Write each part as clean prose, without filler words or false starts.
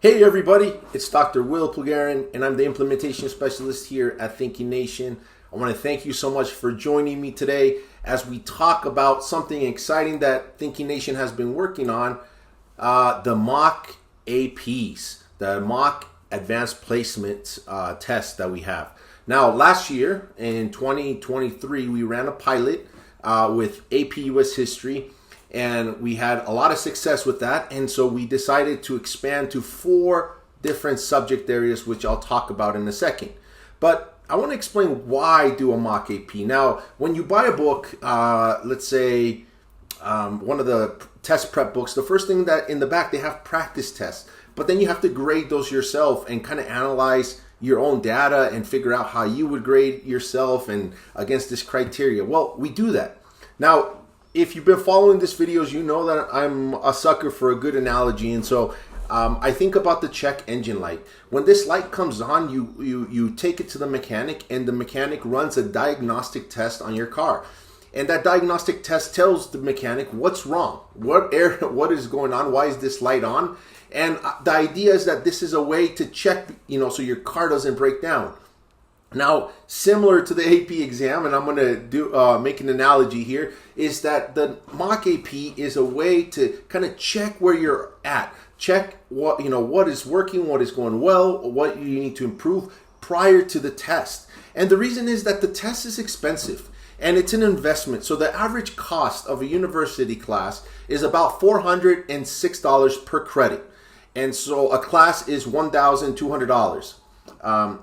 Hey everybody, it's Dr. Will Plugarin, and I'm the implementation specialist here at Thinking Nation. I want to thank you so much for joining me today as we talk about something exciting that Thinking Nation has been working on, the mock APs, the mock advanced placement test that we have. Now, last year in 2023, we ran a pilot with AP US History, and we had a lot of success with that. And so we decided to expand to 4 different subject areas, which I'll talk about in a second. But I want to explain why do a mock AP. Now, when you buy a book, let's say one of the test prep books, the first thing that in the back, they have practice tests. But then you have to grade those yourself and kind of analyze your own data and figure out how you would grade yourself and against this criteria. Well, we do that. Now, if you've been following this videos, you know that I'm a sucker for a good analogy. And so I think about the check engine light. When this light comes on, you take it to the mechanic, and the mechanic runs a diagnostic test on your car. And that diagnostic test tells the mechanic what's wrong, what is going on, why is this light on? And the idea is that this is a way to check, so your car doesn't break down. Now, similar to the AP exam, and I'm going to do make an analogy here, is that the mock AP is a way to kind of check where you're at, check what is working, what is going well, what you need to improve prior to the test. And the reason is that the test is expensive and it's an investment. So the average cost of a university class is about $406 per credit, and so a class is $1,200.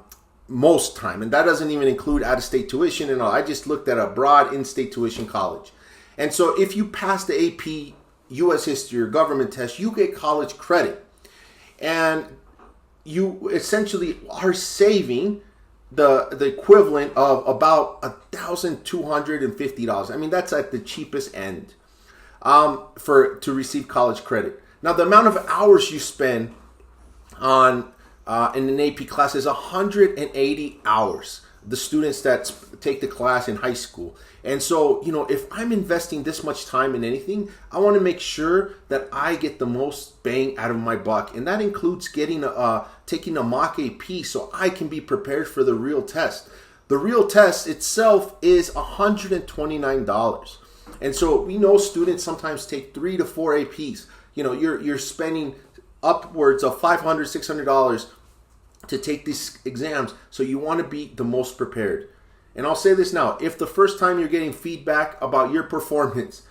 Most time, and that doesn't even include out-of-state tuition and all. I just looked at a broad in-state tuition college. And so if you pass the AP US History or government test, you get college credit, and you essentially are saving the equivalent of about $1,250. I mean, that's at the cheapest end to receive college credit. Now, the amount of hours you spend on in an AP class is 180 hours, the students that take the class in high school. And so, if I'm investing this much time in anything, I want to make sure that I get the most bang out of my buck. And that includes taking a mock AP so I can be prepared for the real test. The real test itself is $129. And so we know students sometimes take 3 to 4 APs. You're spending upwards of $500, $600 to take these exams, so you want to be the most prepared. And I'll say this now, if the first time you're getting feedback about your performance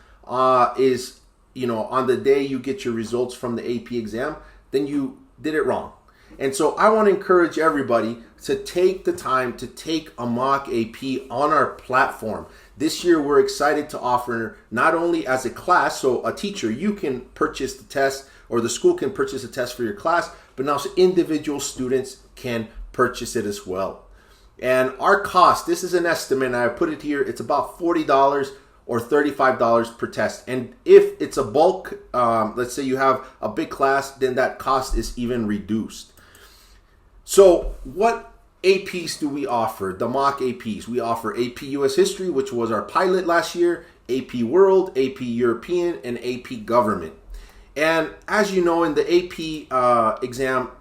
is on the day you get your results from the AP exam, then you did it wrong. And so I want to encourage everybody to take the time to take a mock AP on our platform. This year we're excited to offer not only as a class, so a teacher, you can purchase the test, or the school can purchase a test for your class, but also individual students can purchase it as well. And our cost, this is an estimate, and I put it here, it's about $40 or $35 per test. And if it's a bulk, let's say you have a big class, then that cost is even reduced. So what APs do we offer? The mock APs. We offer AP US History, which was our pilot last year, AP World, AP European, and AP Government. And as you know, in the AP exam,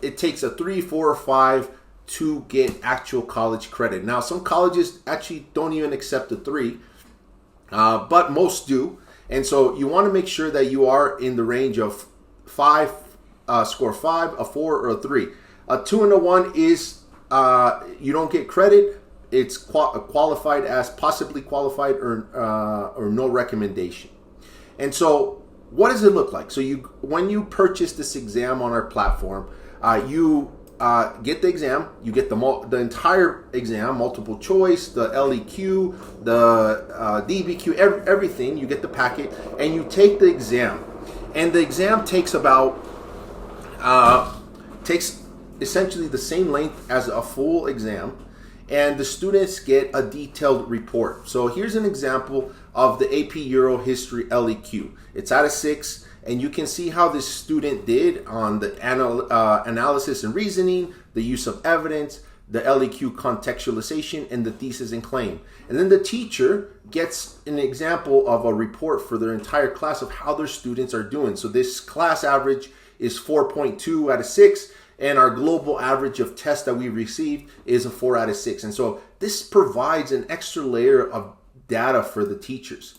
it takes a 3, 4, or 5 to get actual college credit. Now, some colleges actually don't even accept the 3, but most do. And so you want to make sure that you are in the range of 5, score 5, a 4, or a 3. A 2 and a 1 is you don't get credit. It's qualified as possibly qualified or no recommendation. And so what does it look like? So when you purchase this exam on our platform, you get the exam, you get the entire exam, multiple choice, the LEQ, the DBQ, everything. You get the packet, and you take the exam. And the exam takes essentially the same length as a full exam, and the students get a detailed report. So here's an example of the AP Euro History LEQ. It's out of 6, and you can see how this student did on the analysis and reasoning, the use of evidence, the LEQ contextualization, and the thesis and claim. And then the teacher gets an example of a report for their entire class of how their students are doing. So this class average is 4.2 out of 6. And our global average of tests that we received is a 4 out of 6. And so this provides an extra layer of data for the teachers.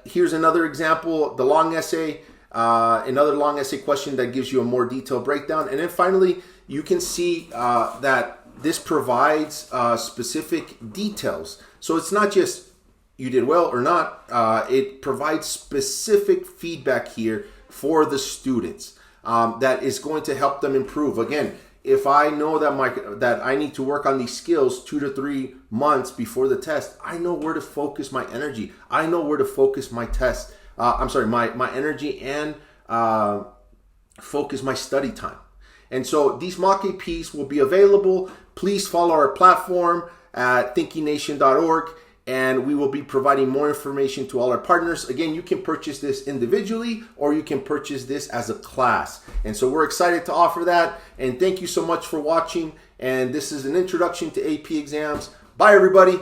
Here's another example, the long essay, another long essay question that gives you a more detailed breakdown. And then finally, you can see that this provides specific details. So it's not just you did well or not. It provides specific feedback here for the students. That is going to help them improve. Again, if I know that I need to work on these skills 2 to 3 months before the test, I know where to focus my energy. I know where to focus my test. My energy and focus my study time. And so these mock APs will be available. Please follow our platform at thinkingnation.org. And we will be providing more information to all our partners. Again, you can purchase this individually or you can purchase this as a class. And so we're excited to offer that. And thank you so much for watching. And this is an introduction to AP exams. Bye, everybody.